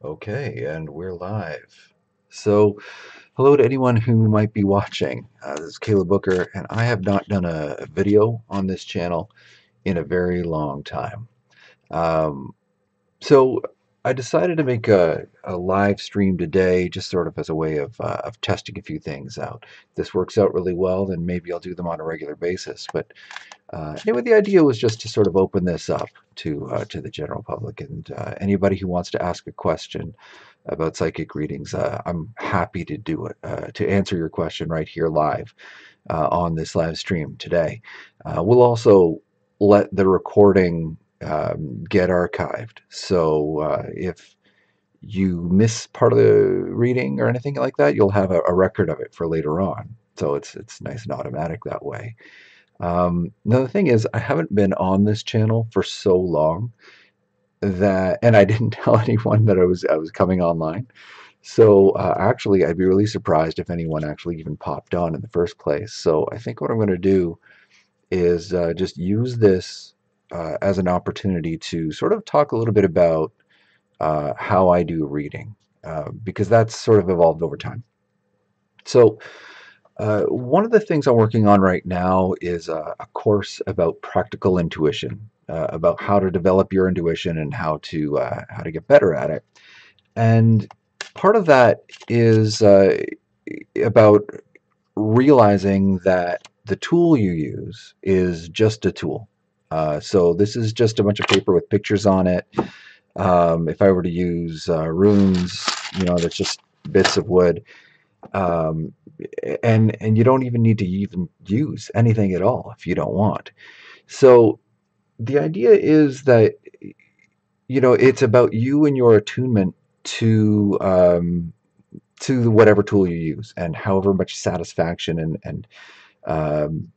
Okay, and we're live. So, hello to anyone who might be watching. This is Caleb Booker, and I have not done a video on this channel in a very long time. Um, so, I decided to make a live stream today, just sort of as a way of testing a few things out. If this works out really well, then maybe I'll do them on a regular basis. But anyway, the idea was just to sort of open this up to the general public and anybody who wants to ask a question about psychic readings. I'm happy to do it to answer your question right here live on this live stream today. We'll also let the recording get archived, so if you miss part of the reading or anything like that, you'll have a record of it for later on. So it's nice and automatic that way. Another thing is I haven't been on this channel for so long that, and I didn't tell anyone that I was coming online. So actually, I'd be really surprised if anyone actually even popped on in the first place. So I think what I'm going to do is just use this as an opportunity to sort of talk a little bit about how I do reading, because that's sort of evolved over time. So one of the things I'm working on right now is a course about practical intuition, about how to develop your intuition and how to get better at it. And part of that is about realizing that the tool you use is just a tool. So this is just a bunch of paper with pictures on it. If I were to use runes, that's just bits of wood, um, and you don't even need to even use anything at all if you don't want. So the idea is that it's about you and your attunement to whatever tool you use and however much satisfaction and um,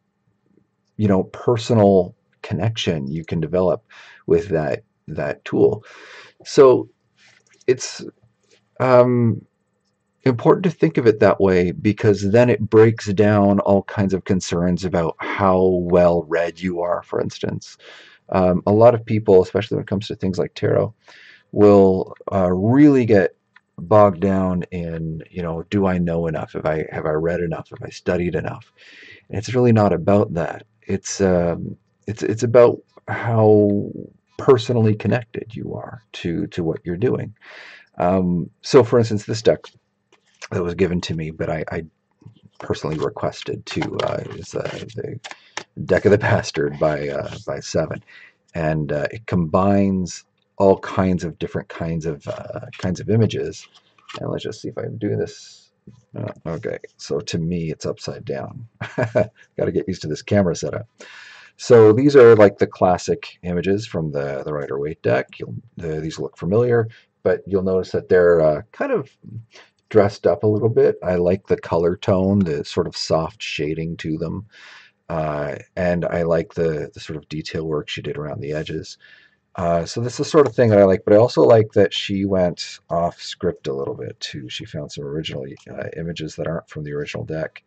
personal connection you can develop with that tool. So it's um, important to think of it that way because then it breaks down all kinds of concerns about how well read you are, for instance. A lot of people, especially when it comes to things like tarot, will really get bogged down in, do I know enough? Have I read enough? Have I studied enough? And it's really not about that. It's about how personally connected you are to what you're doing. So, for instance, this deck that was given to me, but I personally requested to is the Deck of the Bastard by Seven, and it combines all kinds of different kinds of images. And let's just see if I can do this. Okay, so to me it's upside down. Got to get used to this camera setup. So these are like the classic images from the Rider-Waite deck. These look familiar, but you'll notice that they're kind of dressed up a little bit. I like the color tone, the sort of soft shading to them. And I like the sort of detail work she did around the edges. So this is the sort of thing that I like, but I also like that she went off script a little bit too. She found some original images that aren't from the original deck.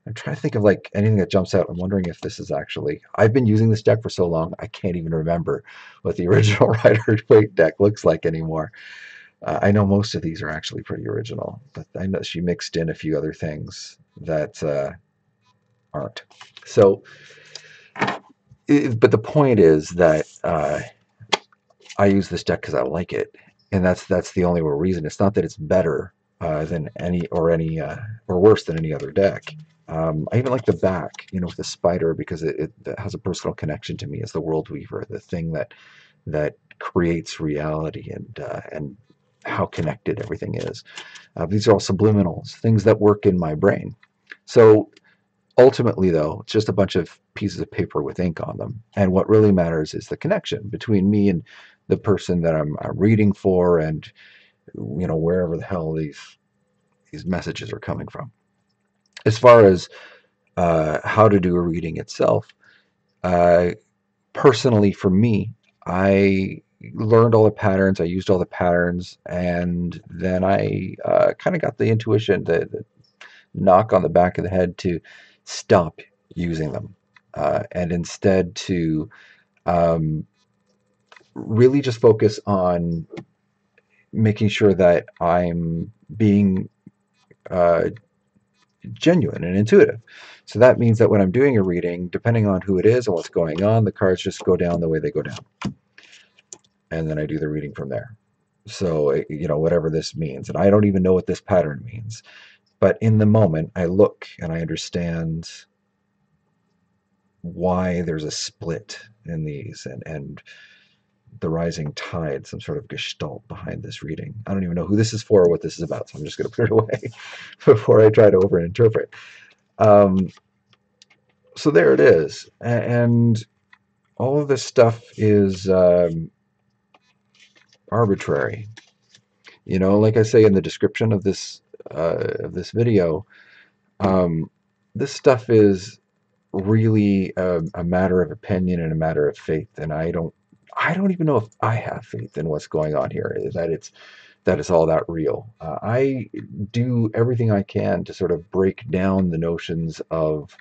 I'm trying to think of like anything that jumps out. I'm wondering if this is actually. I've been using this deck for so long, I can't even remember what the original Rider-Waite deck looks like anymore. I know most of these are actually pretty original, but I know she mixed in a few other things that aren't. So, but the point is that I use this deck because I like it, and that's the only real reason. It's not that it's better than or worse than any other deck. I even like the back, with the spider because it has a personal connection to me as the world weaver, the thing that creates reality and how connected everything is. These are all subliminals, things that work in my brain. So ultimately, though, it's just a bunch of pieces of paper with ink on them. And what really matters is the connection between me and the person that I'm reading for, and wherever the hell these messages are coming from. As far as how to do a reading itself, uh, personally for me, I learned all the patterns, I used all the patterns, and then I kind of got the intuition, the knock on the back of the head to stop using them and instead to um, really just focus on making sure that I'm being uh, genuine and intuitive. So that means that when I'm doing a reading, depending on who it is and what's going on, the cards just go down the way they go down. And then I do the reading from there. So, whatever this means. And I don't even know what this pattern means. But in the moment, I look and I understand why there's a split in these and the rising tide, some sort of gestalt behind this reading. I don't even know who this is for or what this is about, so I'm just going to put it away before I try to overinterpret. Um, so there it is. And all of this stuff is arbitrary. Like I say in the description of this video, um, this stuff is really a matter of opinion and a matter of faith. And I don't even know if I have faith in what's going on here. That it's all that real. I do everything I can to sort of break down the notions of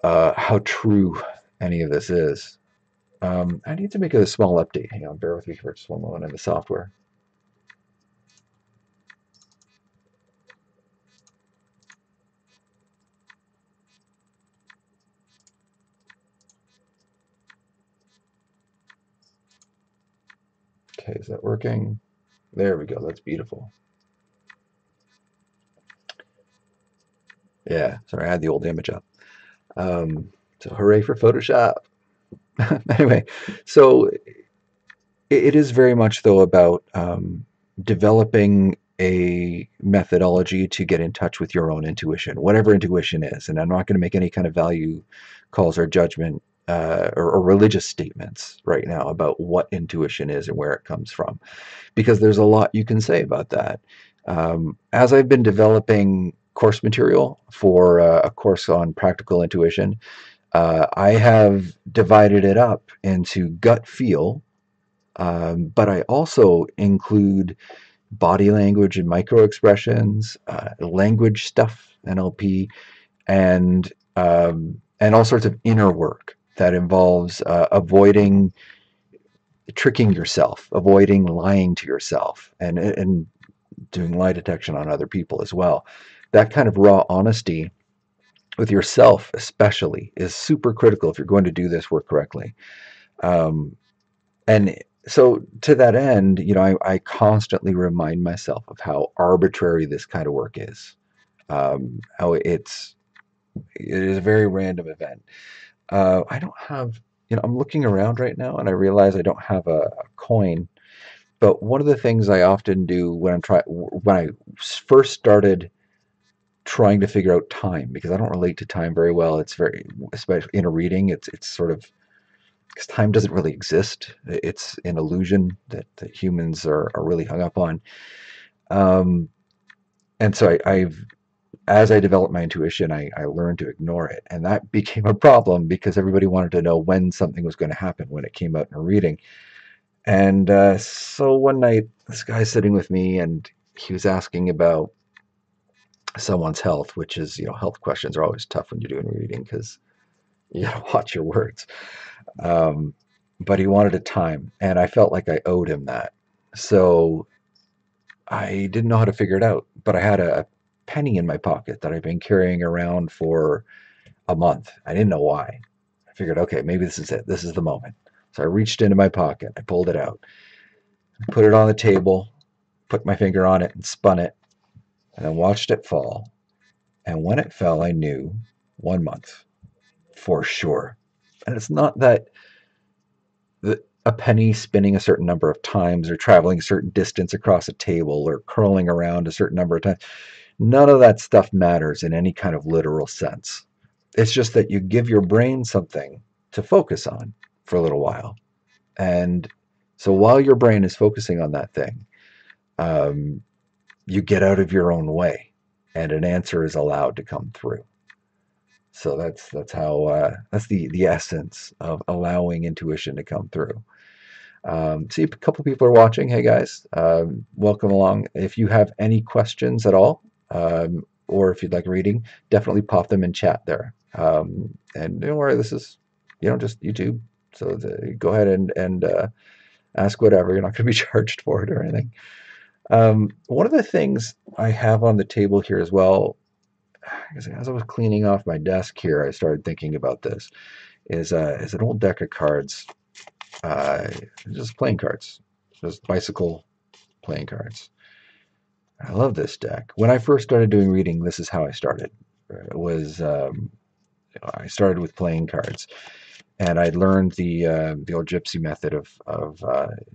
how true any of this is. I need to make a small update. Hang on, bear with me for just one moment in the software. Okay, is that working? There we go. That's beautiful. Yeah, sorry, I had the old image up. So hooray for Photoshop. Anyway, so it is very much, though, about developing a methodology to get in touch with your own intuition, whatever intuition is. And I'm not going to make any kind of value calls or judgment or religious statements right now about what intuition is and where it comes from, because there's a lot you can say about that. As I've been developing course material for a course on practical intuition, I have divided it up into gut feel, but I also include body language and micro expressions, language stuff, NLP, and all sorts of inner work that involves avoiding tricking yourself, avoiding lying to yourself, and doing lie detection on other people as well. That kind of raw honesty with yourself, especially, is super critical if you're going to do this work correctly. Um, and so, to that end, I constantly remind myself of how arbitrary this kind of work is. How it is a very random event. I don't have, I'm looking around right now and I realize I don't have a coin. But one of the things I often do when I first started trying to figure out time, because I don't relate to time very well. It's very, especially in a reading, it's sort of, because time doesn't really exist. It's an illusion that humans are really hung up on. Um, and so I've as I developed my intuition, I learned to ignore it. And that became a problem because everybody wanted to know when something was going to happen when it came out in a reading. And so one night, this guy's sitting with me and he was asking about someone's health, which is, health questions are always tough when you're doing a reading because you got to watch your words. Um, but he wanted a time, and I felt like I owed him that. So I didn't know how to figure it out, but I had a penny in my pocket that I've been carrying around for a month. I didn't know why. I figured, okay, maybe this is it. This is the moment. So I reached into my pocket, I pulled it out, put it on the table, put my finger on it and spun it, and then watched it fall. And when it fell, I knew 1 month for sure. And it's not that a penny spinning a certain number of times or traveling a certain distance across a table or curling around a certain number of times. None of that stuff matters in any kind of literal sense. It's just that you give your brain something to focus on for a little while. And so while your brain is focusing on that thing, um, you get out of your own way and an answer is allowed to come through. So that's how that's the essence of allowing intuition to come through. See, a couple people are watching. Hey guys, welcome along. If you have any questions at all, or if you'd like a reading, definitely pop them in chat there. And don't worry, this is just YouTube. So go ahead and Ask whatever. You're not going to be charged for it or anything. One of the things I have on the table here as well, as I was cleaning off my desk here, I started thinking about this, is an old deck of cards, uh, just playing cards, just bicycle playing cards. I love this deck. When I first started doing reading, this is how I started. It was I started with playing cards, and I learned the old Gypsy method of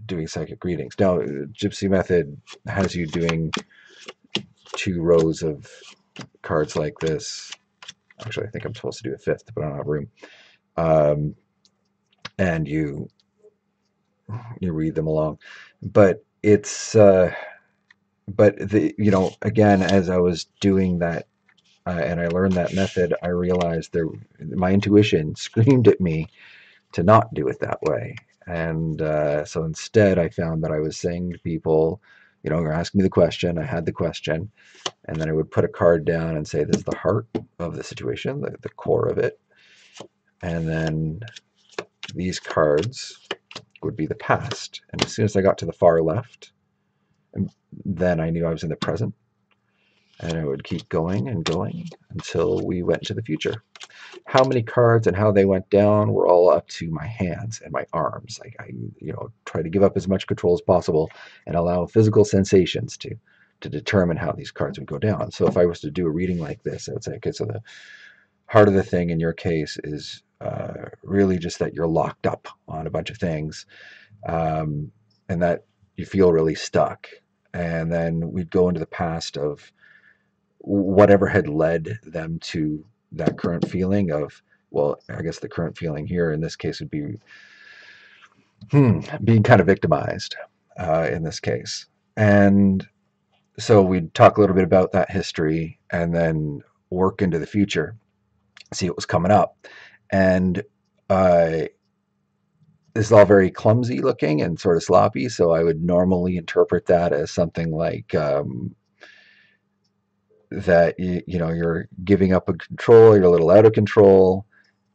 doing psychic readings. Now, Gypsy method has you doing 2 rows of cards like this. Actually, I think I'm supposed to do a fifth, but I don't have room. Um, and you read them along, but it's but again, as I was doing that, and I learned that method, I realized my intuition screamed at me to not do it that way. And so instead, I found that I was saying to people, you're asking me the question. I had the question, and then I would put a card down and say, this is the heart of the situation, the core of it. And then these cards would be the past. And as soon as I got to the far left, then I knew I was in the present. And I would keep going and going until we went to the future. How many cards and how they went down were all up to my hands and my arms. I try to give up as much control as possible and allow physical sensations to determine how these cards would go down. So if I was to do a reading like this, I would say, okay, so the heart of the thing in your case is really just that you're locked up on a bunch of things, and that you feel really stuck. And then we'd go into the past of whatever had led them to that current feeling of, well, I guess the current feeling here in this case would be being kind of victimized in this case. And so we'd talk a little bit about that history and then work into the future, see what was coming up. And this is all very clumsy looking and sort of sloppy. So I would normally interpret that as something like that you're giving up a control, you're a little out of control.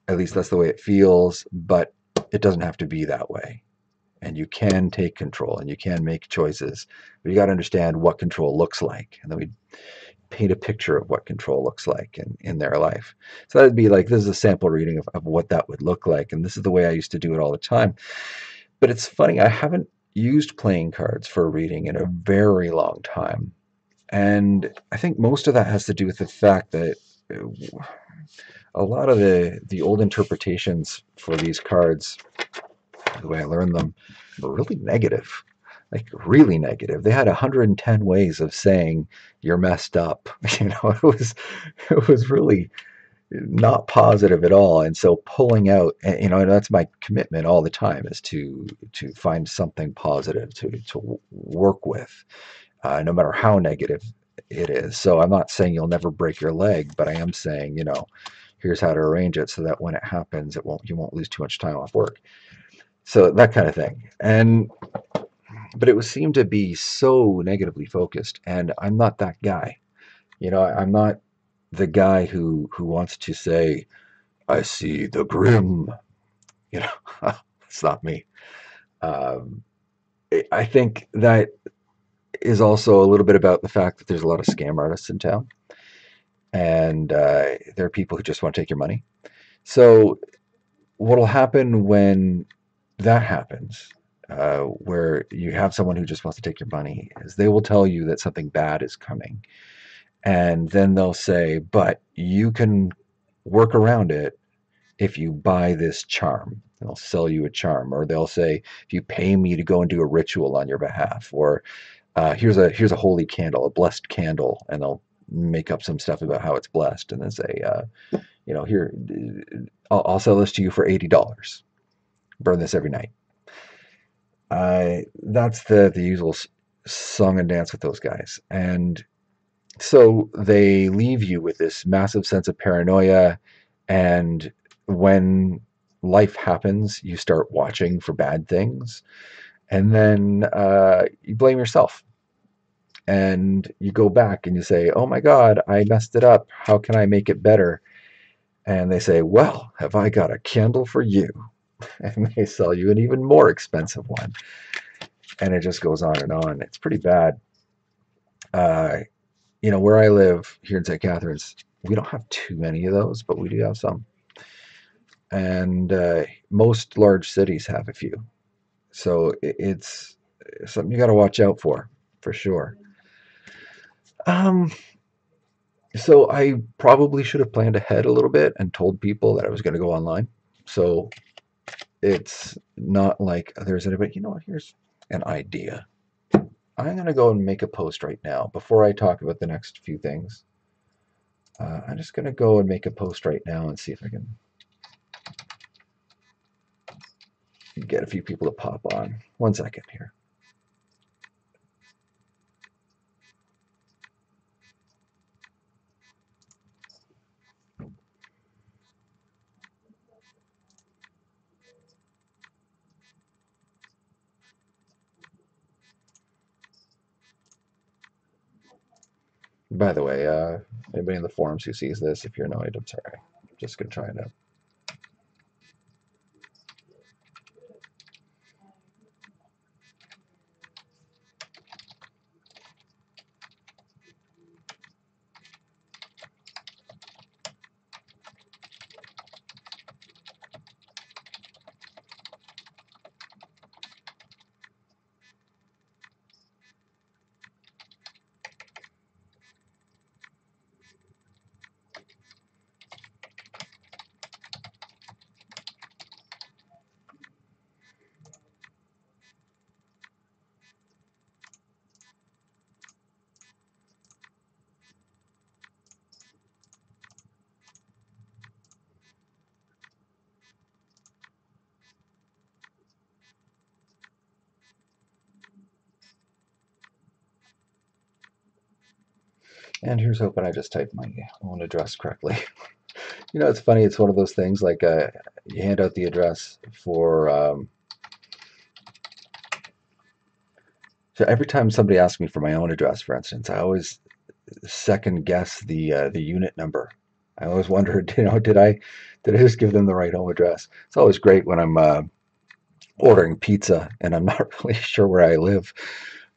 At least that's the way it feels, but it doesn't have to be that way. And you can take control and you can make choices, but you got to understand what control looks like. And then we paint a picture of what control looks like in their life. So that'd be like, this is a sample reading of what that would look like. And this is the way I used to do it all the time. But it's funny, I haven't used playing cards for a reading in a very long time. And I think most of that has to do with the fact that a lot of the old interpretations for these cards, the way I learned them, were really negative, like really negative. They had 110 ways of saying you're messed up. It was really not positive at all. And so pulling out, and that's my commitment all the time, is to find something positive to work with, no matter how negative it is. So I'm not saying you'll never break your leg, but I am saying, here's how to arrange it so that when it happens, you won't lose too much time off work. So that kind of thing. But it would seem to be so negatively focused, and I'm not that guy. I'm not the guy who wants to say, I see the grim. It's not me. Um, I think that is also a little bit about the fact that there's a lot of scam artists in town, and there are people who just want to take your money. So what'll happen when that happens, where you have someone who just wants to take your money, is they will tell you that something bad is coming. And then they'll say, but you can work around it if you buy this charm. They'll sell you a charm. Or they'll say, if you pay me to go and do a ritual on your behalf. Or here's a holy candle, a blessed candle. And they'll make up some stuff about how it's blessed. And then say, here, I'll sell this to you for $80. Burn this every night. That's the usual song and dance with those guys. And so they leave you with this massive sense of paranoia. And when life happens, you start watching for bad things. And then you blame yourself. And you go back and you say, oh my God, I messed it up. How can I make it better? And they say, well, have I got a candle for you? and they sell you an even more expensive one, and it just goes on and on. It's pretty bad. Uh, where I live here in St. Catharines, we don't have too many of those, but we do have some. And most large cities have a few. So it's something you got to watch out for sure. Um, so I probably should have planned ahead a little bit and told people that I was going to go online. So it's not like there's anybody, you know what, here's an idea. I'm going to go and make a post right now before I talk about the next few things. I'm just going to go and make a post right now and see if I can get a few people to pop on. 1 second here. By the way, anybody in the forums who sees this, if you're annoyed, I'm sorry. I'm just going to try it out. And here's hoping I just typed my own address correctly. It's funny. It's one of those things like you hand out the address for. So every time somebody asks me for my own address, for instance, I always second guess the unit number. I always wondered, did I just give them the right home address? It's always great when I'm ordering pizza and I'm not really sure where I live.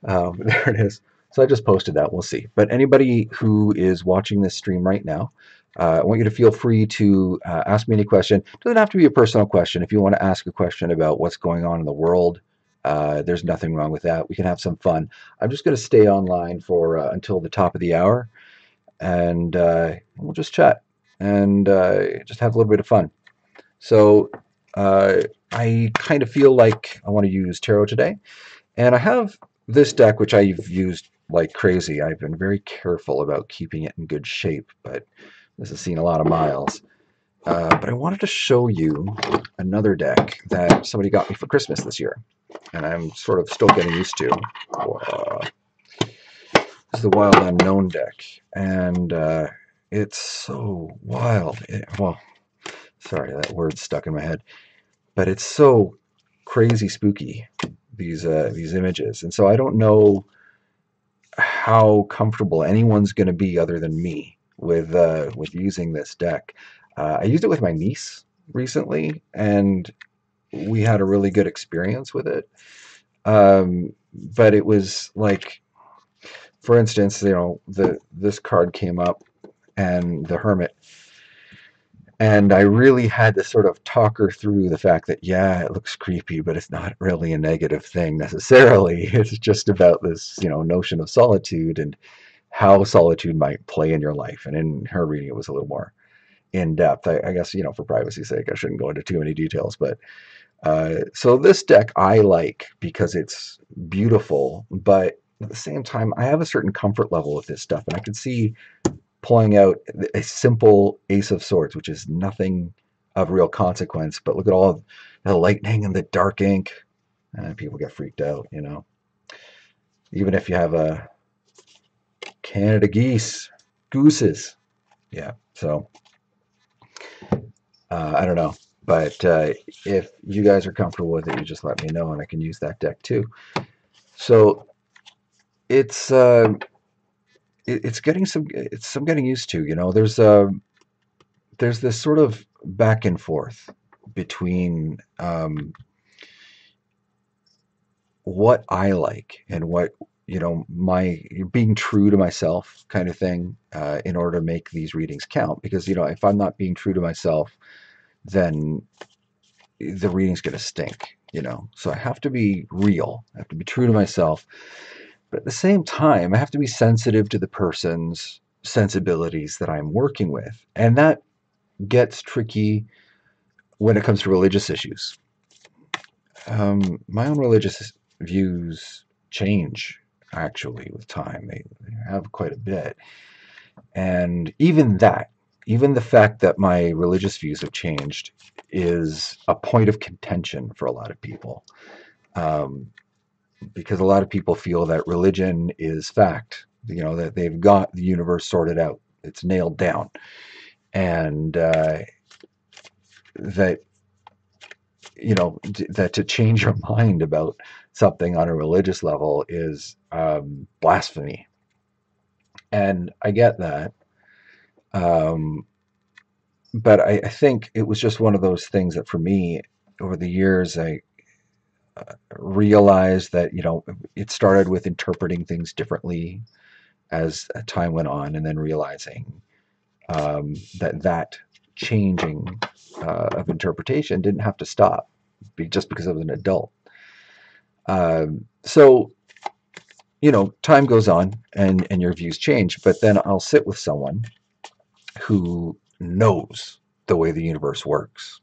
There it is. So I just posted that. We'll see. But anybody who is watching this stream right now, I want you to feel free to ask me any question. It doesn't have to be a personal question. If you want to ask a question about what's going on in the world, there's nothing wrong with that. We can have some fun. I'm just going to stay online for until the top of the hour, and we'll just chat and just have a little bit of fun. So I kind of feel like I want to use tarot today. And I have this deck, which I've used like crazy. I've been very careful about keeping it in good shape, but this has seen a lot of miles. But I wanted to show you another deck that somebody got me for Christmas this year, and I'm sort of still getting used to. This is the Wild Unknown deck, and it's so wild. Well, sorry, that word's stuck in my head, but it's so crazy spooky, these images. And so I don't know how comfortable anyone's going to be other than me with using this deck. I used it with my niece recently, and we had a really good experience with it. But it was like, for instance, this card came up, and the Hermit. And I really had to sort of talk her through the fact that, yeah, it looks creepy, but it's not really a negative thing necessarily. It's just about this, notion of solitude and how solitude might play in your life. And in her reading, it was a little more in depth. I guess, for privacy's sake, I shouldn't go into too many details. But so this deck I like because it's beautiful, but at the same time, I have a certain comfort level with this stuff. And I can see pulling out a simple Ace of Swords, which is nothing of real consequence. But look at all the lightning and the dark ink. People get freaked out, Even if you have a Canada gooses. Yeah, so I don't know. But if you guys are comfortable with it, you just let me know, and I can use that deck too. So it's getting some getting used to. There's this sort of back and forth between what I like and what, my being true to myself kind of thing, in order to make these readings count. Because, if I'm not being true to myself, then the reading's going to stink. So I have to be real. I have to be true to myself. But at the same time, I have to be sensitive to the person's sensibilities that I'm working with. And that gets tricky when it comes to religious issues. My own religious views change actually with time. They have quite a bit. And even the fact that my religious views have changed is a point of contention for a lot of people. Um, because a lot of people feel that religion is fact, that they've got the universe sorted out, it's nailed down. And that, that to change your mind about something on a religious level is blasphemy. And I get that. Um, but I think it was just one of those things that for me, over the years, I realized that, it started with interpreting things differently as time went on, and then realizing that changing of interpretation didn't have to stop just because I was an adult. So, time goes on and your views change, but then I'll sit with someone who knows the way the universe works.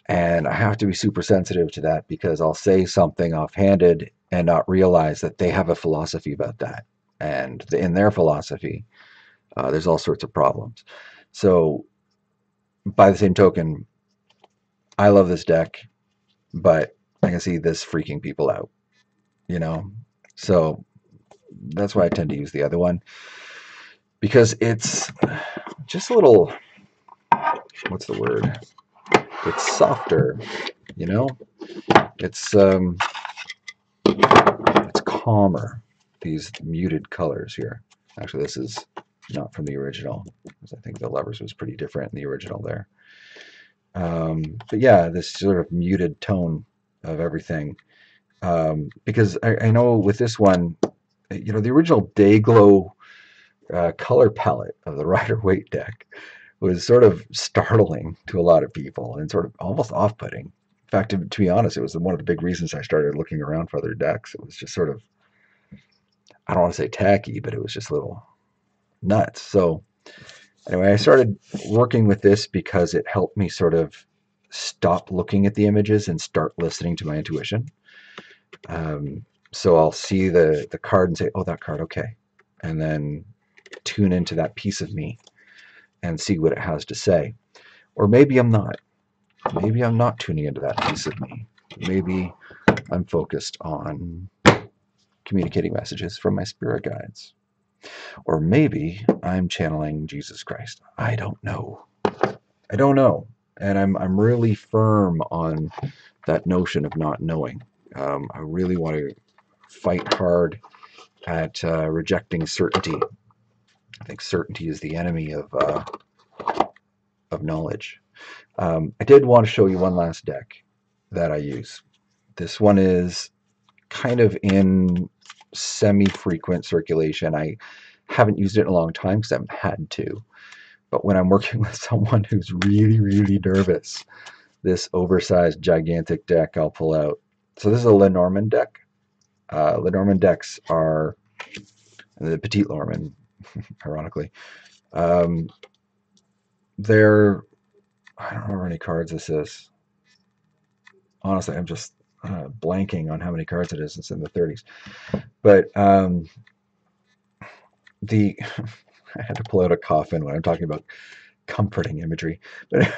And I have to be super sensitive to that, because I'll say something offhanded and not realize that they have a philosophy about that. And in their philosophy, there's all sorts of problems. So, by the same token, I love this deck, but I can see this freaking people out, you know? So, that's why I tend to use the other one, because it's just a little, what's the word? It's softer, you know? It's it's calmer. These muted colors here. Actually, this is not from the original, because I think the Lovers was pretty different in the original there. But yeah, this sort of muted tone of everything. Because I know with this one, the original Dayglow color palette of the Rider-Waite deck was sort of startling to a lot of people and sort of almost off-putting. In fact, to be honest, it was one of the big reasons I started looking around for other decks. It was just sort of, I don't want to say tacky, but it was just a little nuts. So anyway, I started working with this because it helped me sort of stop looking at the images and start listening to my intuition. So I'll see the card and say, oh, that card, okay. And then tune into that piece of me and see what it has to say. Or maybe I'm not. Maybe I'm not tuning into that piece of me. Maybe I'm focused on communicating messages from my spirit guides. Or maybe I'm channeling Jesus Christ. I don't know. I don't know. And I'm really firm on that notion of not knowing. I really want to fight hard at rejecting certainty. I think certainty is the enemy of knowledge. I did want to show you one last deck that I use. This one is kind of in semi-frequent circulation. I haven't used it in a long time because I haven't had to. But when I'm working with someone who's really, really nervous, this oversized, gigantic deck I'll pull out. So this is a Lenormand deck. Lenormand decks are the Petite Lenormand, ironically. They're, I don't remember how many cards this is. Honestly, I'm just blanking on how many cards it is. It's in the 30s. But the I had to pull out a coffin when I'm talking about comforting imagery. But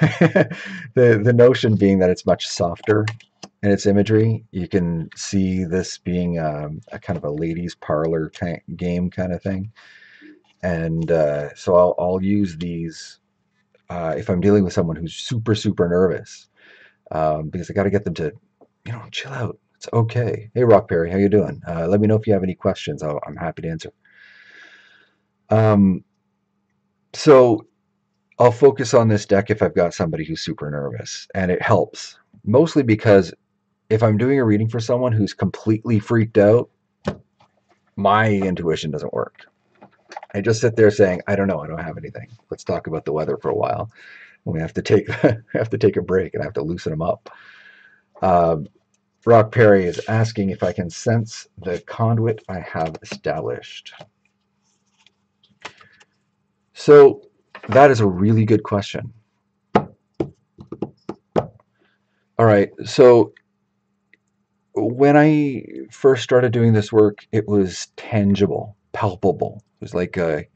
the notion being that it's much softer in its imagery. You can see this being a kind of a ladies' parlor game kind of thing. And so I'll use these if I'm dealing with someone who's super, super nervous, because I got to get them to, chill out. It's okay. Hey, Rock Perry, how you doing? Let me know if you have any questions. I'm happy to answer. So I'll focus on this deck if I've got somebody who's super nervous, and it helps. Mostly because if I'm doing a reading for someone who's completely freaked out, my intuition doesn't work. I just sit there saying, I don't know, I don't have anything. Let's talk about the weather for a while. We have to take have to take a break, and I have to loosen them up. Rock Perry is asking if I can sense the conduit I have established. So that is a really good question. All right, so when I first started doing this work, it was tangible, palpable. It was like a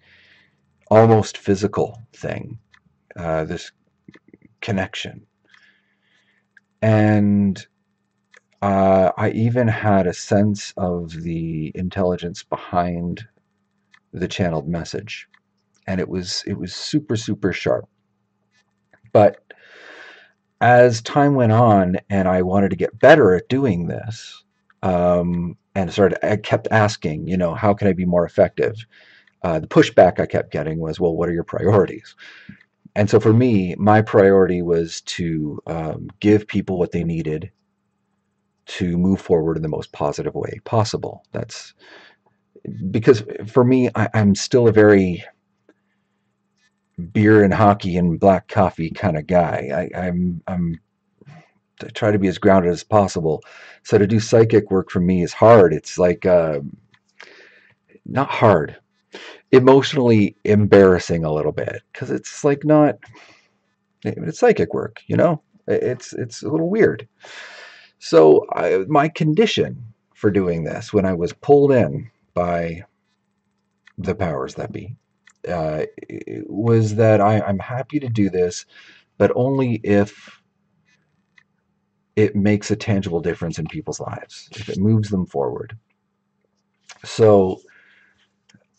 almost physical thing, this connection. And I even had a sense of the intelligence behind the channeled message. And it was super, super sharp. But as time went on and I wanted to get better at doing this, I kept asking, how can I be more effective? The pushback I kept getting was, well, what are your priorities? And so for me, my priority was to give people what they needed to move forward in the most positive way possible. That's because for me, I'm still a very beer and hockey and black coffee kind of guy. I try to be as grounded as possible. So to do psychic work for me is hard. It's like not hard, emotionally embarrassing a little bit because it's like not. It's psychic work, It's a little weird. So my condition for doing this, when I was pulled in by the powers that be, was that I'm happy to do this, but only if it makes a tangible difference in people's lives, if it moves them forward. So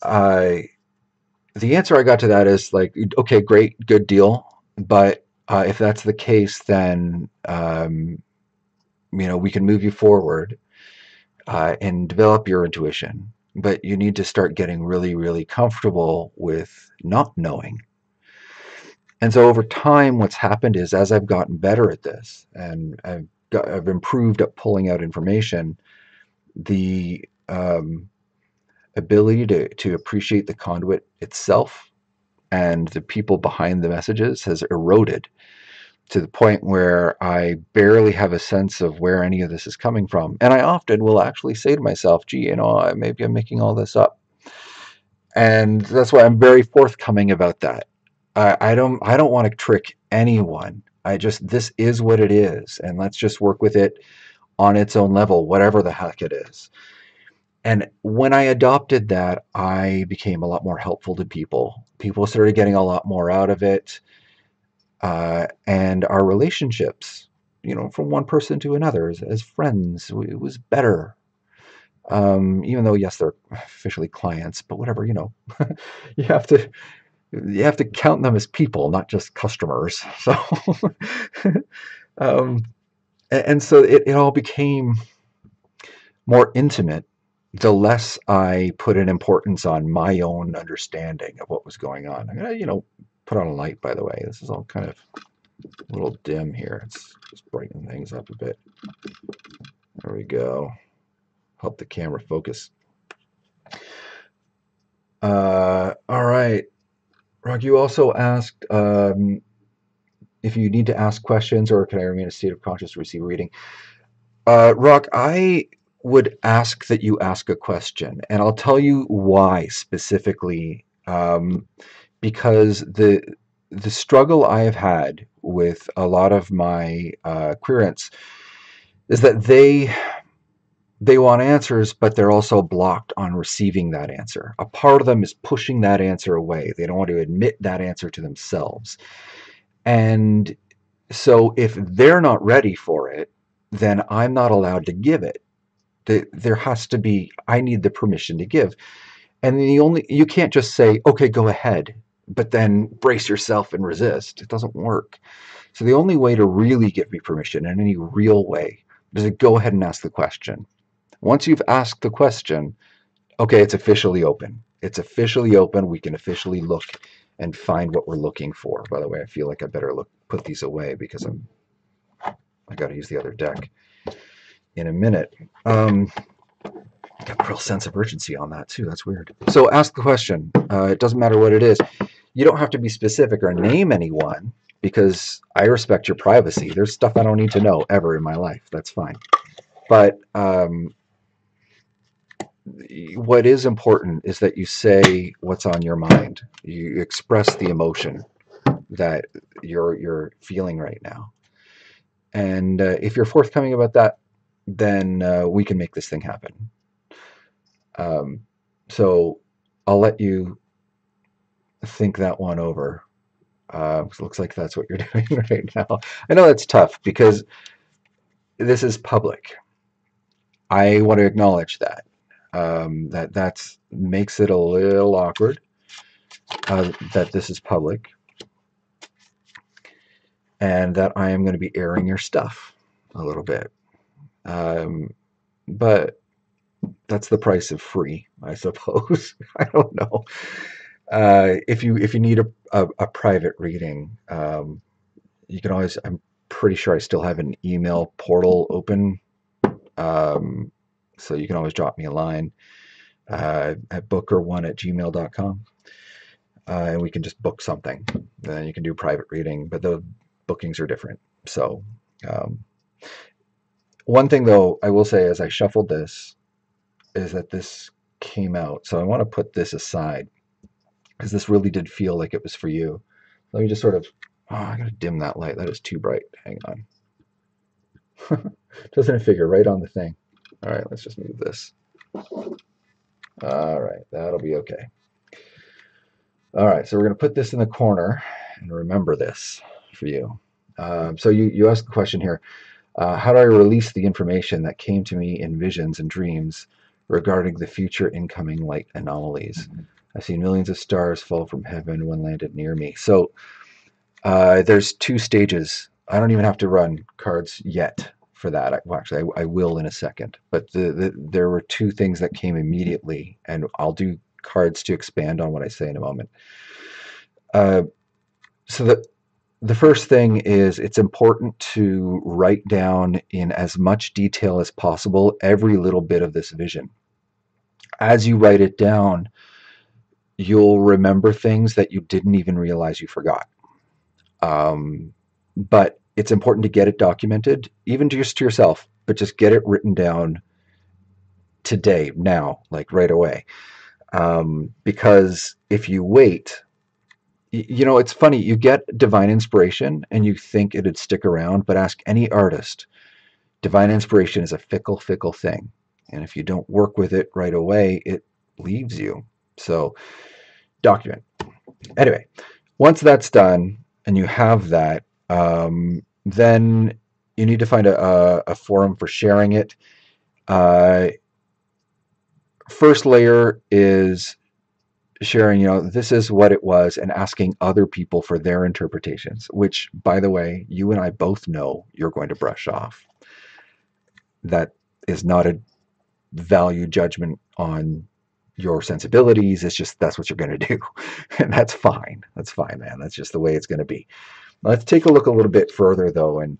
the answer I got to that is like, okay, great, good deal. But if that's the case, then we can move you forward and develop your intuition. But you need to start getting really, really comfortable with not knowing. And so over time, what's happened is as I've gotten better at this and I've improved at pulling out information, the ability to appreciate the conduit itself and the people behind the messages has eroded to the point where I barely have a sense of where any of this is coming from. And I often will actually say to myself, gee, maybe I'm making all this up. And that's why I'm very forthcoming about that. I don't want to trick anyone. This is what it is, and let's just work with it on its own level, whatever the heck it is. And when I adopted that, I became a lot more helpful to people. People started getting a lot more out of it. And our relationships, from one person to another as friends, it was better. Even though, yes, they're officially clients, but whatever, you have to count them as people, not just customers. So, and so it all became more intimate the less I put an importance on my own understanding of what was going on. I'm gonna, put on a light, by the way. This is all kind of a little dim here. It's just brighten things up a bit. There we go. Help the camera focus. All right. Rock, you also asked if you need to ask questions or can I remain in a state of conscious to receive a reading. Rock, I would ask that you ask a question, and I'll tell you why specifically. Because the struggle I have had with a lot of my querents is that they want answers, but they're also blocked on receiving that answer. A part of them is pushing that answer away. They don't want to admit that answer to themselves. And so if they're not ready for it, then I'm not allowed to give it. There has to be, I need the permission to give. And you can't just say, okay, go ahead, but then brace yourself and resist. It doesn't work. So the only way to really give me permission in any real way is to go ahead and ask the question. Once you've asked the question, okay, it's officially open. It's officially open. We can officially look and find what we're looking for. By the way, I feel like I better put these away because I got to use the other deck in a minute. Got a real sense of urgency on that too. That's weird. So ask the question. It doesn't matter what it is. You don't have to be specific or name anyone because I respect your privacy. There's stuff I don't need to know ever in my life. That's fine. But what is important is that you say what's on your mind. You express the emotion that you're feeling right now. And if you're forthcoming about that, then we can make this thing happen. So I'll let you think that one over. It looks like that's what you're doing right now. I know that's tough because this is public. I want to acknowledge that. That makes it a little awkward that this is public and that I am going to be airing your stuff a little bit. But that's the price of free, I suppose. I don't know. If you need a private reading, you can always. I'm pretty sure I still have an email portal open, so you can always drop me a line at booker1@gmail.com, and we can just book something. Then you can do private reading, but the bookings are different. So, one thing though, I will say as I shuffled this, is that this came out. So I want to put this aside because this really did feel like it was for you. Let me just sort of, oh, I gotta dim that light. That is too bright. Hang on. Doesn't it figure right on the thing? All right, let's just move this. All right, that'll be okay. All right, so we're gonna put this in the corner and remember this for you. So you asked the question here, how do I release the information that came to me in visions and dreams regarding the future incoming light anomalies? I've seen millions of stars fall from heaven. One landed near me. So there's two stages. I don't even have to run cards yet for that. Well, actually, I will in a second. But there were two things that came immediately, and I'll do cards to expand on what I say in a moment. So the first thing is it's important to write down in as much detail as possible every little bit of this vision. As you write it down, you'll remember things that you didn't even realize you forgot. But it's important to get it documented, even just to yourself, but just get it written down today, now, like right away. Because if you wait, it's funny, you get divine inspiration and you think it'd stick around, but ask any artist. Divine inspiration is a fickle, fickle thing. And if you don't work with it right away, it leaves you. So document. Anyway, once that's done and you have that, then you need to find a forum for sharing it. First layer is sharing, this is what it was, and asking other people for their interpretations, which, by the way, you and I both know you're going to brush off. That is not a value judgment on your sensibilities. It's just that's what you're going to do. And that's fine. That's fine, man. That's just the way it's going to be. Let's take a look a little bit further, though, and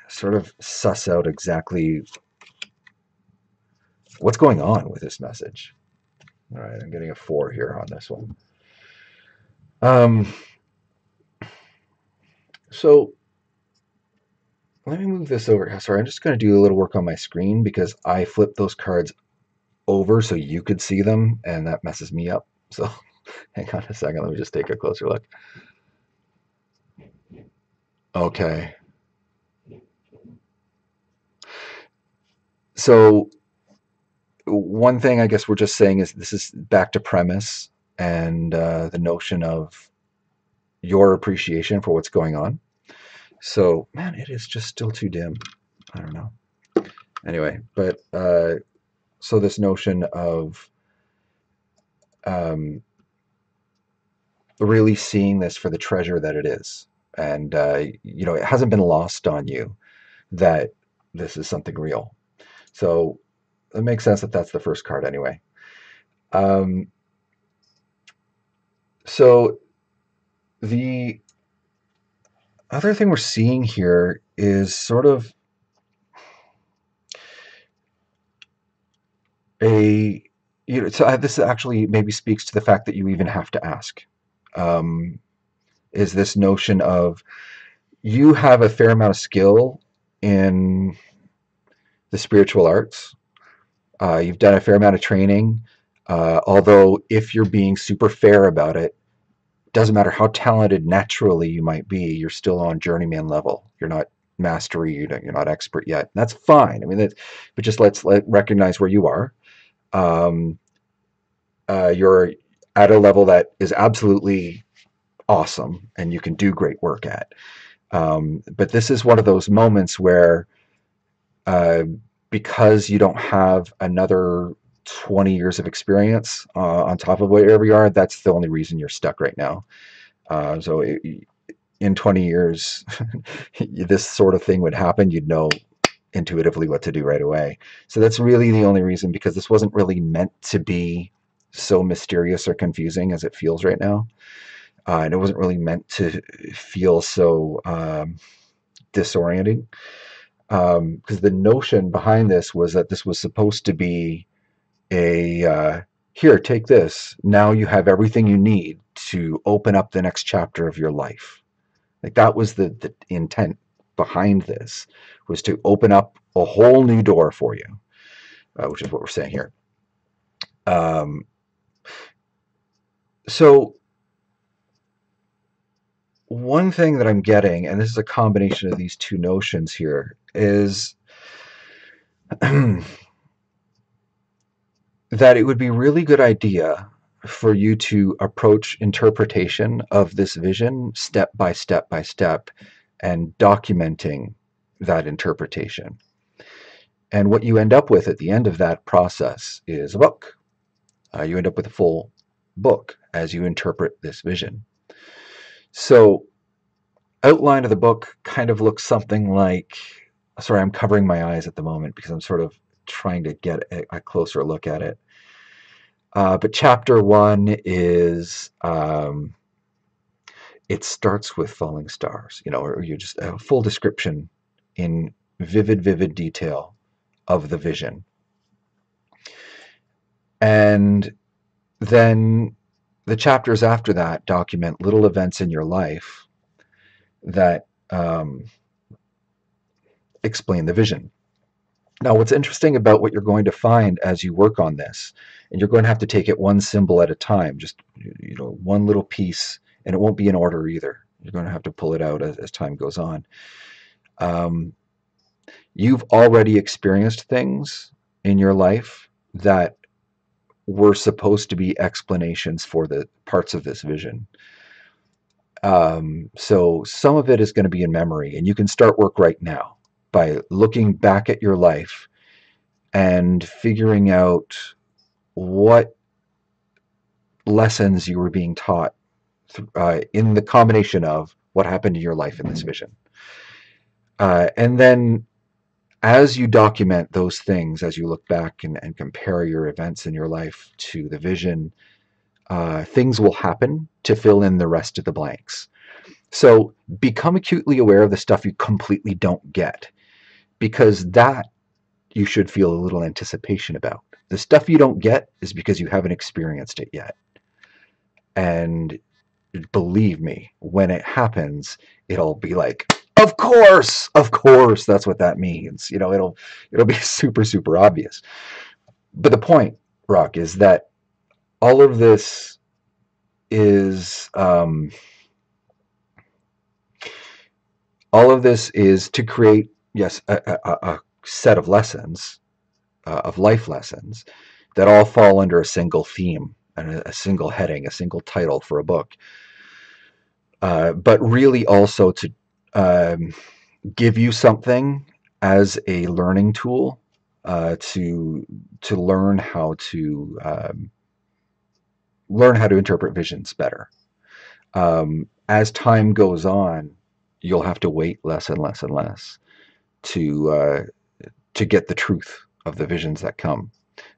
sort of suss out exactly what's going on with this message. All right, I'm getting a 4 here on this one. So let me move this over. Sorry, I'm just going to do a little work on my screen because I flipped those cards over so you could see them, and that messes me up. So hang on a second. Let me just take a closer look. Okay. So one thing I guess we're just saying is this is back to premise and the notion of your appreciation for what's going on. So, man, it is just still too dim. I don't know. Anyway, but so this notion of really seeing this for the treasure that it is. And, it hasn't been lost on you that this is something real. So it makes sense that that's the first card anyway. So The other thing we're seeing here is sort of a, so this actually maybe speaks to the fact that you even have to ask. Um, is this notion of you have a fair amount of skill in the spiritual arts. You've done a fair amount of training. Although, if you're being super fair about it, doesn't matter how talented naturally you might be, you're still on journeyman level. You're not mastery. You're not expert yet. That's fine. I mean, but just let recognize where you are. Um, you're at a level that is absolutely awesome, and you can do great work at. But this is one of those moments where, uh, because you don't have another 20 years of experience on top of wherever you are, that's the only reason you're stuck right now. So in 20 years, this sort of thing would happen. You'd know intuitively what to do right away. So that's really the only reason, because this wasn't really meant to be so mysterious or confusing as it feels right now. And it wasn't really meant to feel so disorienting. Because the notion behind this was that this was supposed to be a here, take this. Now you have everything you need to open up the next chapter of your life. Like that was the intent behind this, was to open up a whole new door for you, which is what we're saying here. Um, so one thing that I'm getting, and this is a combination of these two notions here, is that it would be a really good idea for you to approach interpretation of this vision step by step by step and documenting that interpretation. And what you end up with at the end of that process is a book. You end up with a full book as you interpret this vision. So, outline of the book kind of looks something like, sorry, I'm covering my eyes at the moment because I'm sort of trying to get a closer look at it. But chapter one is, it starts with falling stars, or you just a full description in vivid detail of the vision. And then the chapters after that document little events in your life that explain the vision. Now, what's interesting about what you're going to find as you work on this, and you're going to have to take it one symbol at a time, just one little piece, and it won't be in order either. You're going to have to pull it out as time goes on. You've already experienced things in your life that were supposed to be explanations for the parts of this vision. So some of it is going to be in memory, and you can start work right now by looking back at your life and figuring out what lessons you were being taught in the combination of what happened in your life in this vision. And then as you document those things, as you look back and compare your events in your life to the vision, things will happen to fill in the rest of the blanks. So become acutely aware of the stuff you completely don't get, because that you should feel a little anticipation about. The stuff you don't get is because you haven't experienced it yet. And believe me, when it happens, it'll be like, of course, that's what that means. It'll be super obvious. But the point, Rock, is that all of this is to create, yes, a set of lessons, of life lessons, that all fall under a single theme and a single heading, a single title for a book. But really also to give you something as a learning tool, to learn how to interpret visions better. As time goes on, you'll have to wait less and less and less to get the truth of the visions that come.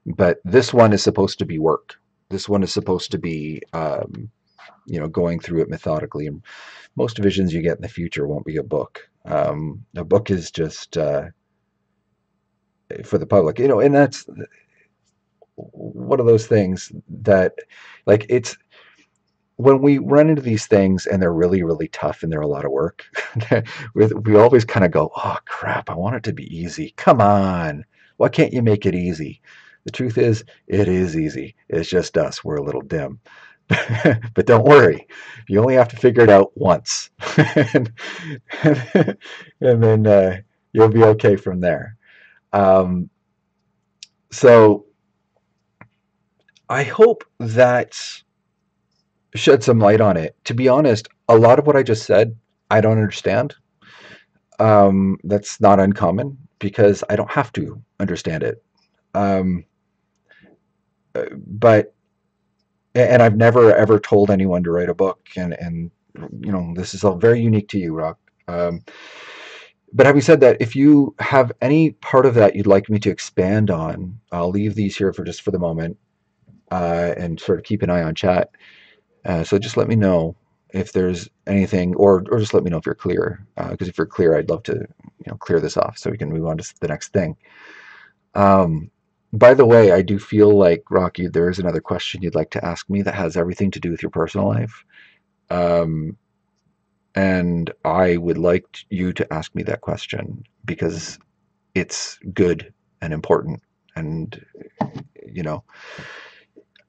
But this one is supposed to be work. This one is supposed to be going through it methodically. And most visions you get in the future won't be a book. A book is just for the public, and that's one of those things that, like, it's when we run into these things and they're really, really tough and they're a lot of work, we always kind of go, oh crap, I want it to be easy. Come on. Why can't you make it easy? The truth is, it is easy. It's just us. We're a little dim. But don't worry. You only have to figure it out once. and, and then you'll be okay from there. Um, so I hope that shed some light on it. To be honest, a lot of what I just said, I don't understand. That's not uncommon because I don't have to understand it. Um, but and I've never ever told anyone to write a book, and this is all very unique to you, Rock. But having said that, if you have any part of that you'd like me to expand on, I'll leave these here for just for the moment, and sort of keep an eye on chat. So just let me know if there's anything, or just let me know if you're clear. Because if you're clear, I'd love to clear this off so we can move on to the next thing. By the way, I do feel like, Rocky, there is another question you'd like to ask me that has everything to do with your personal life. And I would like you to ask me that question because it's good and important. And,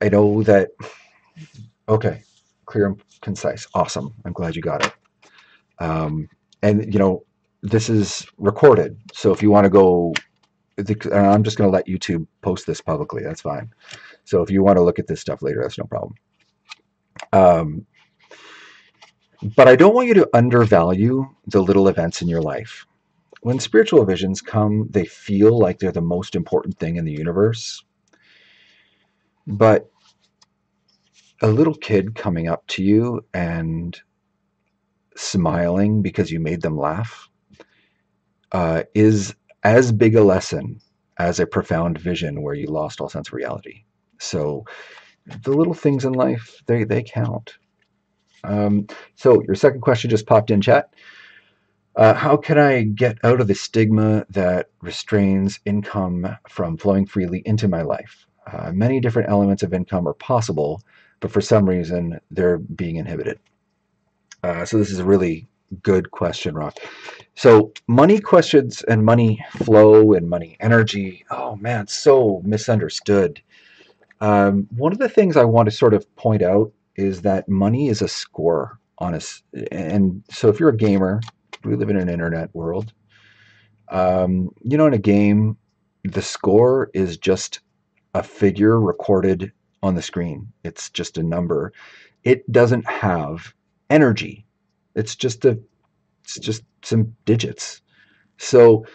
I know that, okay, clear and concise. Awesome. I'm glad you got it. And, this is recorded. So if you want to go, I'm just going to let YouTube post this publicly. That's fine. So if you want to look at this stuff later, that's no problem. But I don't want you to undervalue the little events in your life. When spiritual visions come, they feel like they're the most important thing in the universe. But a little kid coming up to you and smiling because you made them laugh is as big a lesson as a profound vision where you lost all sense of reality. So the little things in life, they count. So your second question just popped in chat. How can I get out of the stigma that restrains income from flowing freely into my life? Many different elements of income are possible, but for some reason they're being inhibited. So this is a really good question, Rock. So money questions and money flow and money energy, oh man, so misunderstood. One of the things I want to sort of point out is that money is a score on us. And so if you're a gamer, we live in an internet world. In a game, the score is just a figure recorded on the screen. It's just a number. It doesn't have energy. It's just some digits. So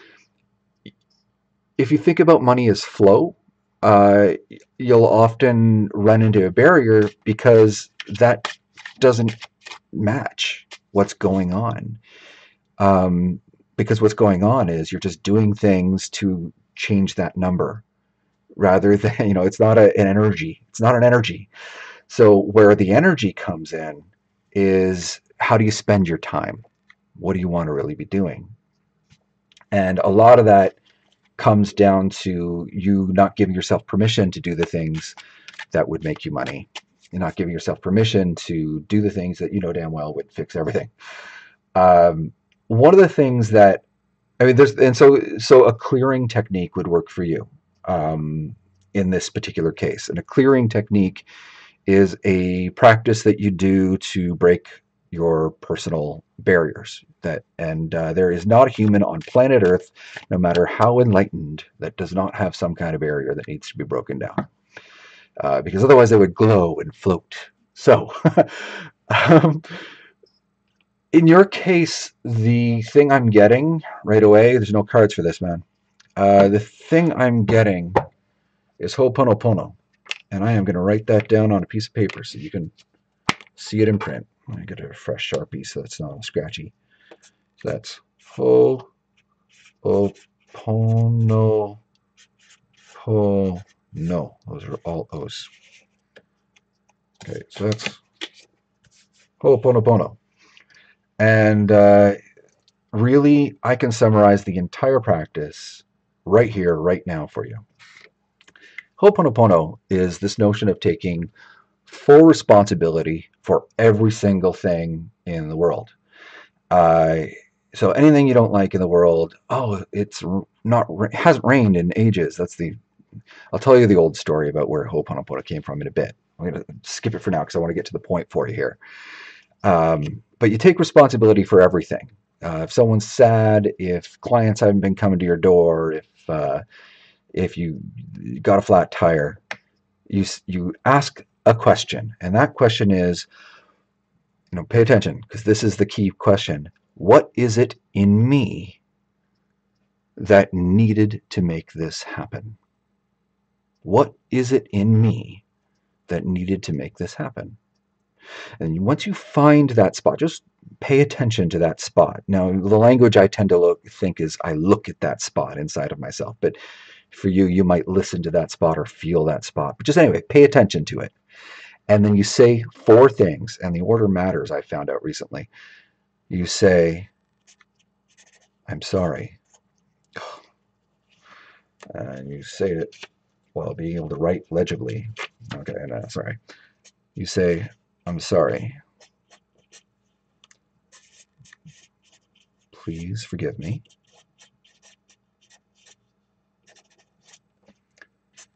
if you think about money as flow, uh, you'll often run into a barrier because that doesn't match what's going on. Because what's going on is you're just doing things to change that number rather than, it's not an energy. It's not an energy. So where the energy comes in is how do you spend your time? What do you want to really be doing? And a lot of that comes down to you not giving yourself permission to do the things that would make you money. You're not giving yourself permission to do the things that you know damn well would fix everything. One of the things that so a clearing technique would work for you in this particular case. And a clearing technique is a practice that you do to break your personal barriers. There is not a human on planet Earth, no matter how enlightened, that does not have some kind of barrier that needs to be broken down. Because otherwise they would glow and float. So, in your case, the thing I'm getting right away, there's no cards for this, man. The thing I'm getting is Ho'oponopono. And I am going to write that down on a piece of paper so you can see it in print. I get a fresh Sharpie so it's not all scratchy. So that's Ho'oponopono. No, those are all O's. Okay, so that's Ho'oponopono. And really, I can summarize the entire practice right here, right now for you. Ho'oponopono is this notion of taking full responsibility for every single thing in the world. Uh, so anything you don't like in the world, oh, it's not hasn't rained in ages. I'll tell you the old story about where Ho'oponopono came from in a bit. I'm going to skip it for now because I want to get to the point for you here. But you take responsibility for everything. If someone's sad, if clients haven't been coming to your door, if you got a flat tire, you ask a question, and that question is, pay attention because this is the key question. What is it in me that needed to make this happen? What is it in me that needed to make this happen? And once you find that spot, just pay attention to that spot. Now, the language I tend to think is I look at that spot inside of myself. But for you, you might listen to that spot or feel that spot. But just anyway, pay attention to it. And then you say 4 things, and the order matters, I found out recently. You say, I'm sorry. And you say it while being able to write legibly. Okay, no, sorry. You say, I'm sorry. Please forgive me.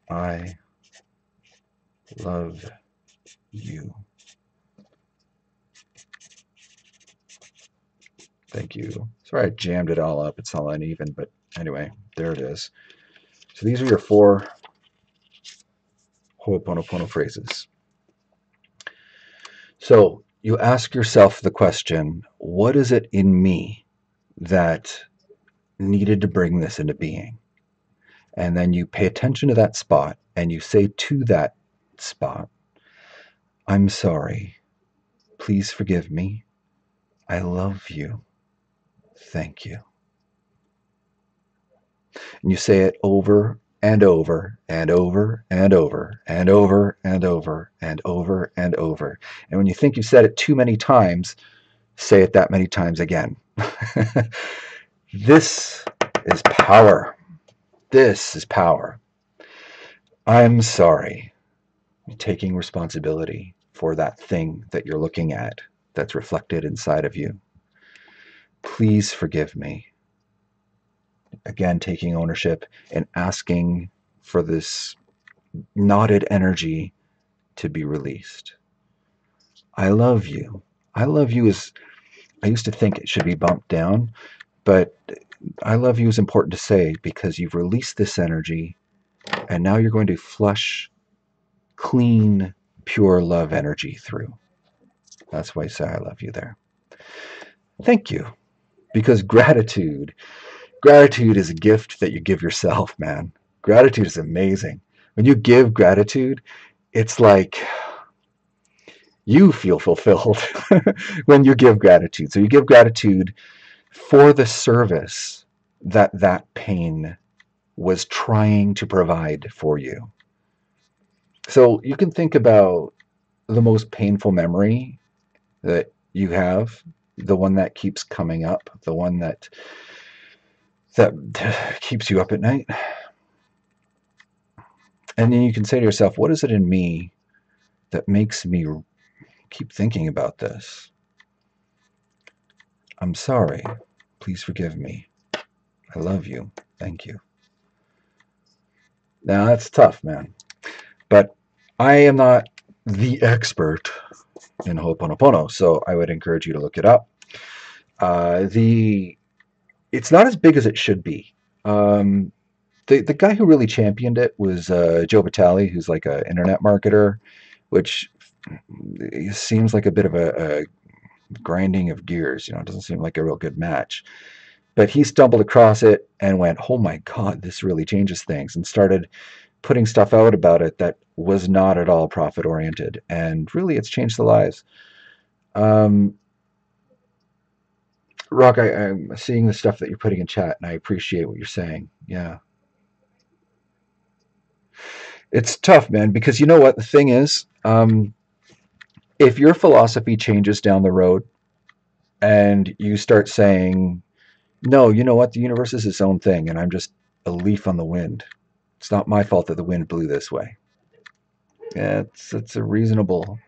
I love you. Thank you. Sorry I jammed it all up. It's all uneven, but anyway, there it is. So these are your 4 Ho'oponopono phrases. So you ask yourself the question, what is it in me that needed to bring this into being? And then you pay attention to that spot and you say to that spot, I'm sorry. Please forgive me. I love you. Thank you. And you say it over and over and over and over and over and over and over and over. And when you think you've said it too many times, say it that many times again. This is power. This is power. I'm sorry. Taking responsibility for that thing that you're looking at that's reflected inside of you. Please forgive me. Again, taking ownership and asking for this knotted energy to be released. I love you. I love you is, I used to think it should be bumped down, but I love you is important to say because you've released this energy and now you're going to flush clean, pure love energy through. That's why I say I love you there. Thank you. Because gratitude is a gift that you give yourself, man. Gratitude is amazing. When you give gratitude, it's like you feel fulfilled when you give gratitude. So you give gratitude for the service that pain was trying to provide for you. So you can think about the most painful memory that you have, the one that keeps coming up, the one that keeps you up at night. And then you can say to yourself, what is it in me that makes me keep thinking about this? I'm sorry. Please forgive me. I love you. Thank you. Now that's tough, man. But I am not the expert in Ho'oponopono, so I would encourage you to look it up. It's not as big as it should be. The guy who really championed it was Joe Vitale, who's like an internet marketer, which seems like a bit of a grinding of gears. It doesn't seem like a real good match. But he stumbled across it and went, oh my God, this really changes things, and started putting stuff out about it that was not at all profit oriented. And really, it's changed the lives. Rock, I'm seeing the stuff that you're putting in chat, and I appreciate what you're saying. Yeah. It's tough, man, because you know what? The thing is, If your philosophy changes down the road and you start saying, no, you know what, the universe is its own thing and I'm just a leaf on the wind. It's not my fault that the wind blew this way. Yeah, it's a reasonable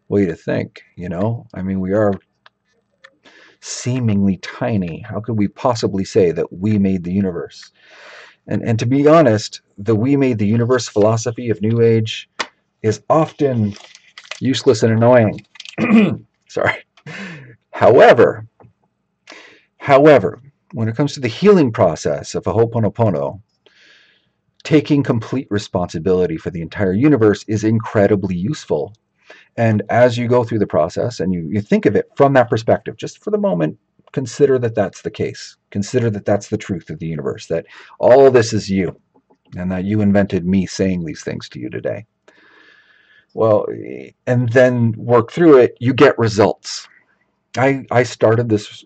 way to think, you know? I mean, we are seemingly tiny. How could we possibly say that we made the universe? And to be honest, the we made the universe philosophy of New Age is often useless and annoying. Sorry. However, however, when it comes to the healing process of a Ho'oponopono, taking complete responsibility for the entire universe is incredibly useful. And as you go through the process and you think of it from that perspective, just for the moment, consider that that's the case. Consider that that's the truth of the universe, that all this is you, and that you invented me saying these things to you today. Well, and then work through it, you get results. I started this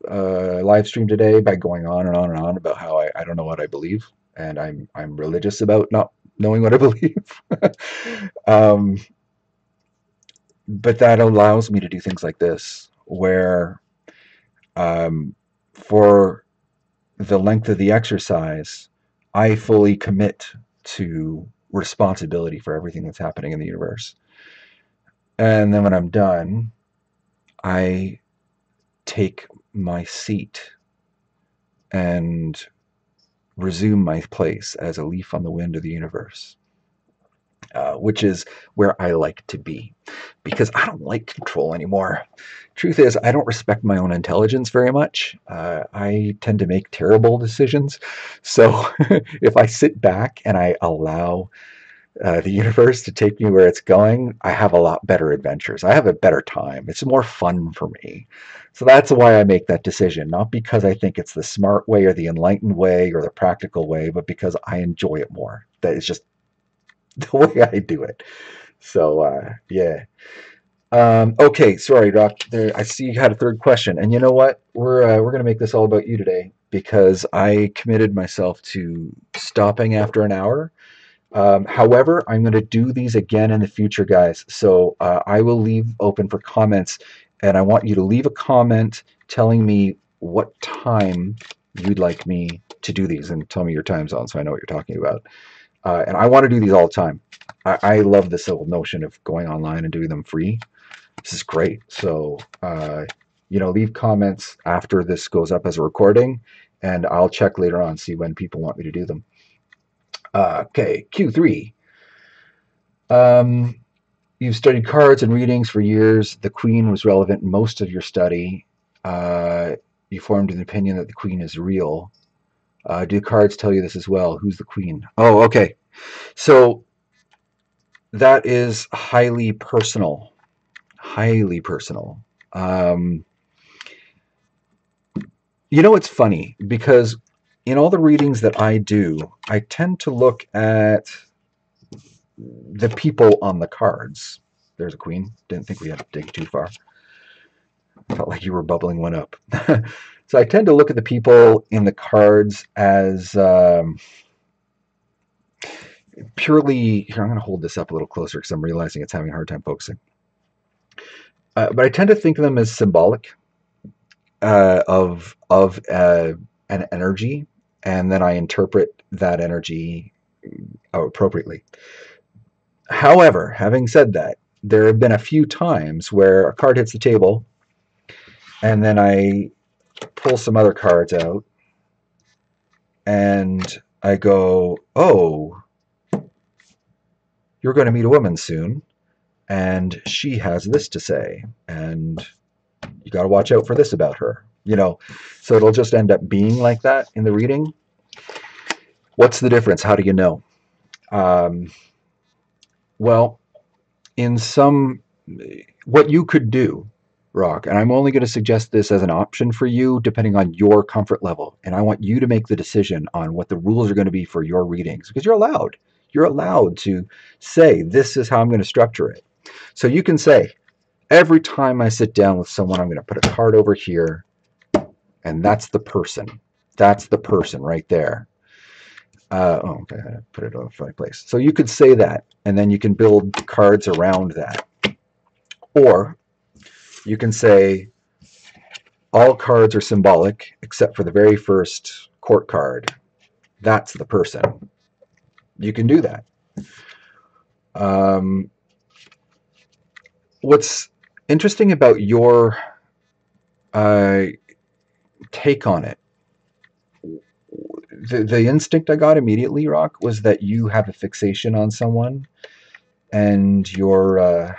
live stream today by going on and on and on about how I don't know what I believe, and I'm religious about not knowing what I believe. um, but that allows me to do things like this, where for the length of the exercise, I fully commit to responsibility for everything that's happening in the universe. And then when I'm done, I take my seat and resume my place as a leaf on the wind of the universe, which is where I like to be, because I don't like control anymore. Truth is, I don't respect my own intelligence very much. I tend to make terrible decisions. So if I sit back and I allow the universe to take me where it's going, I have a lot better adventures. I have a better time. It's more fun for me. So that's why I make that decision, not because I think it's the smart way or the enlightened way or the practical way, but because I enjoy it more. That is just the way I do it. So, yeah. Okay, sorry, Doc. I see you had a third question, and you know what? We're gonna make this all about you today because I committed myself to stopping after an hour. However, I'm going to do these again in the future, guys. So I will leave open for comments, and I want you to leave a comment telling me what time you'd like me to do these, and tell me your time zone so I know what you're talking about. And I want to do these all the time. I love this whole notion of going online and doing them free. This is great. So, leave comments after this goes up as a recording, and I'll check later on, see when people want me to do them. Okay, Q3. You've studied cards and readings for years. The Queen was relevant in most of your study. You formed an opinion that the Queen is real. Do cards tell you this as well? Who's the Queen? Oh, okay. So that is highly personal. Highly personal. It's funny because in all the readings that I do, I tend to look at the people on the cards. There's a queen. Didn't think we had to dig too far. Felt like you were bubbling one up. So I tend to look at the people in the cards as purely. Here, I'm going to hold this up a little closer because I'm realizing it's having a hard time focusing. But I tend to think of them as symbolic of an energy, and then I interpret that energy appropriately. However, having said that, there have been a few times where a card hits the table, and then I pull some other cards out, and I go, oh, you're going to meet a woman soon, and she has this to say, and you got to watch out for this about her. So it'll just end up being like that in the reading. What's the difference? How do you know? Well, what you could do, Rock, and I'm only going to suggest this as an option for you depending on your comfort level, and I want you to make the decision on what the rules are going to be for your readings, because you're allowed to say, this is how I'm going to structure it. So you can say, every time I sit down with someone, I'm going to put a card over here, and that's the person right there. Okay, I put it on the right place. So you could say that, and then you can build cards around that. Or you can say all cards are symbolic except for the very first court card. That's the person. You can do that. What's interesting about your uh, take on it, the instinct I got immediately, Rock, was that you have a fixation on someone and you're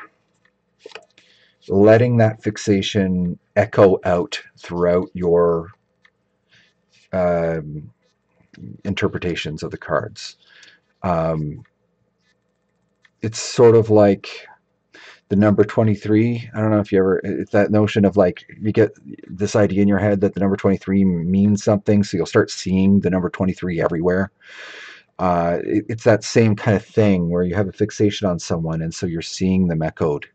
letting that fixation echo out throughout your um, interpretations of the cards. Um, it's sort of like the number 23. I don't know if you ever, it's that notion of like, you get this idea in your head that the number 23 means something, so you'll start seeing the number 23 everywhere. It's that same kind of thing where you have a fixation on someone, and so you're seeing them echoed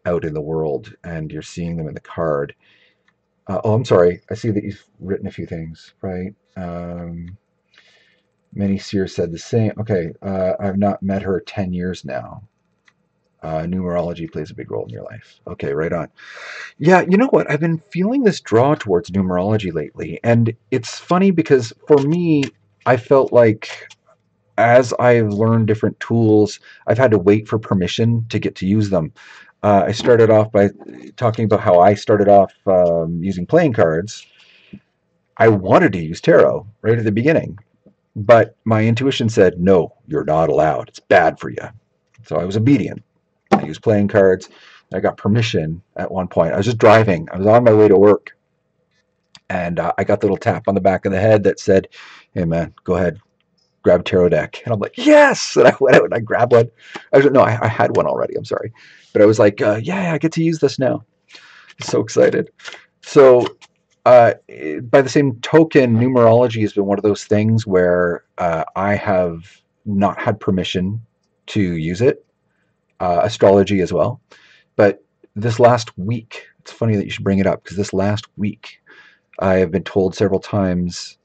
out in the world, and you're seeing them in the card. Oh, I'm sorry. I see that you've written a few things, right? Many seers said the same. Okay, I've not met her 10 years now. Numerology plays a big role in your life. Okay, right on. Yeah, you know what? I've been feeling this draw towards numerology lately. And it's funny because for me, I felt like as I've learned different tools, I've had to wait for permission to get to use them. I started off by talking about how I started off using playing cards. I wanted to use tarot right at the beginning, but my intuition said, no, you're not allowed. It's bad for you. So I was obedient. I used playing cards. I got permission at one point. I was just driving. I was on my way to work, and I got the little tap on the back of the head that said, hey, man, go ahead, grab a tarot deck. And I'm like, yes! And I went out and I grabbed one. No, I had one already. I'm sorry. But I was like, yeah, I get to use this now. So excited. So by the same token, numerology has been one of those things where I have not had permission to use it. Astrology as well. But this last week, it's funny that you should bring it up, because this last week I have been told several times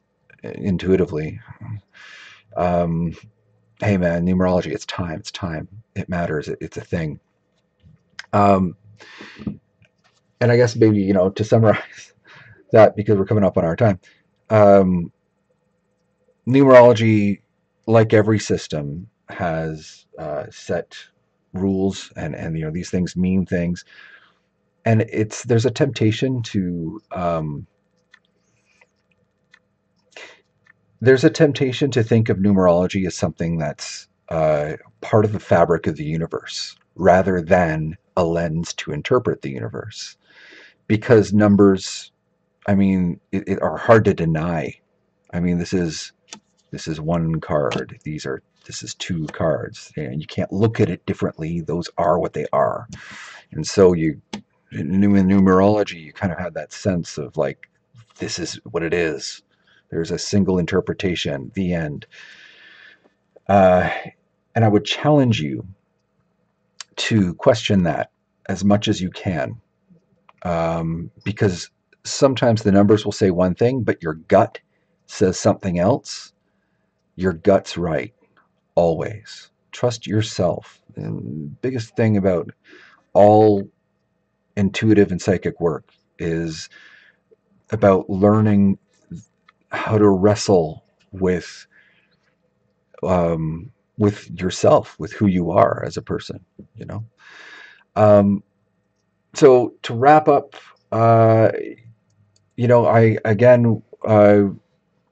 intuitively, hey man, numerology, it's time, it matters, it's a thing. And I guess maybe, to summarize that, because we're coming up on our time, numerology, like every system, has set rules, and these things mean things, and there's a temptation to think of numerology as something that's part of the fabric of the universe, rather than a lens to interpret the universe, because numbers, I mean, are hard to deny. I mean, this is one card. This is two cards, and you can't look at it differently. Those are what they are. And so in numerology, you kind of have that sense of like, this is what it is. There's a single interpretation, the end. And I would challenge you to question that as much as you can, because sometimes the numbers will say one thing, but your gut says something else. Your gut's right, always. Trust yourself. And the biggest thing about all intuitive and psychic work is about learning how to wrestle with yourself, with who you are as a person. So to wrap up, I again,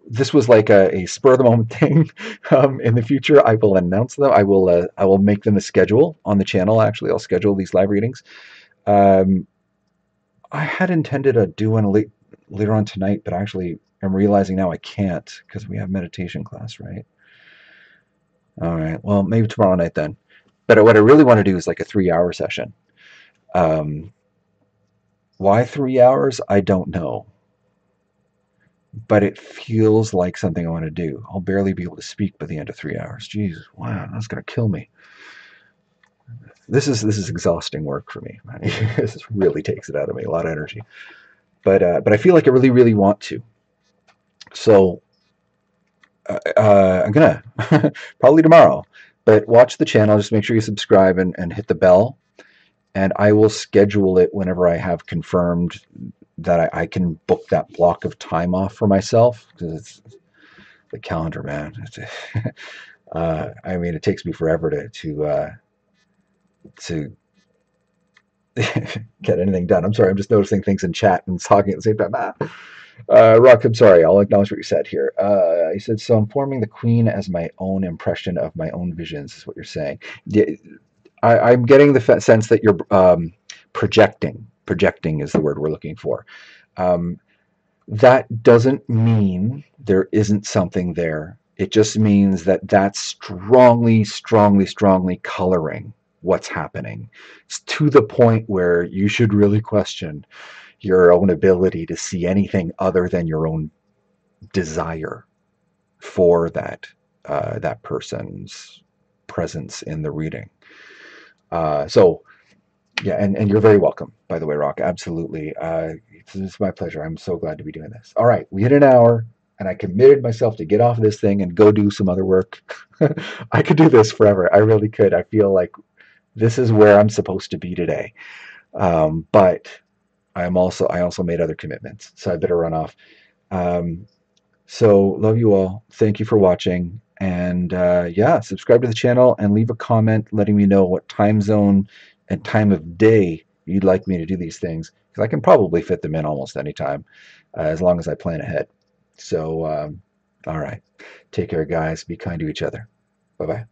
this was like a spur of the moment thing. In the future, I will announce them. I will make them a schedule on the channel. Actually, I'll schedule these live readings. I had intended to do one later on tonight, but actually I'm realizing now I can't, because we have meditation class, right? All right. Well, maybe tomorrow night then. But what I really want to do is like a 3-hour session. Why 3 hours? I don't know. But it feels like something I want to do. I'll barely be able to speak by the end of 3 hours. Jeez, wow, that's gonna kill me. This is exhausting work for me. This really takes it out of me, a lot of energy. But I feel like I really, really want to. So I'm gonna probably tomorrow. But watch the channel. Just make sure you subscribe and hit the bell. and I will schedule it whenever I have confirmed that I can book that block of time off for myself, because it's the calendar, man. I mean, it takes me forever to get anything done. I'm sorry, I'm just noticing things in chat and talking at the same time. Rock, I'm sorry. I'll acknowledge what you said here. He said, so I'm forming the queen as my own impression of my own visions, is what you're saying. Yeah, I'm getting the sense that you're projecting. Projecting is the word we're looking for. Um, that doesn't mean there isn't something there. It just means that that's strongly, strongly, strongly coloring what's happening. It's to the point where you should really question your own ability to see anything other than your own desire for that person's presence in the reading. So yeah, and you're very welcome, by the way, Rock. Absolutely. It's my pleasure. I'm so glad to be doing this. All right, we hit an hour, and I committed myself to get off of this thing and go do some other work. I could do this forever. I really could. I feel like this is where I'm supposed to be today. But I also made other commitments, so I better run off. Um, so love you all. Thank you for watching. And yeah, subscribe to the channel and leave a comment letting me know what time zone and time of day you'd like me to do these things. Because I can probably fit them in almost any time as long as I plan ahead. So, all right. Take care, guys. Be kind to each other. Bye bye.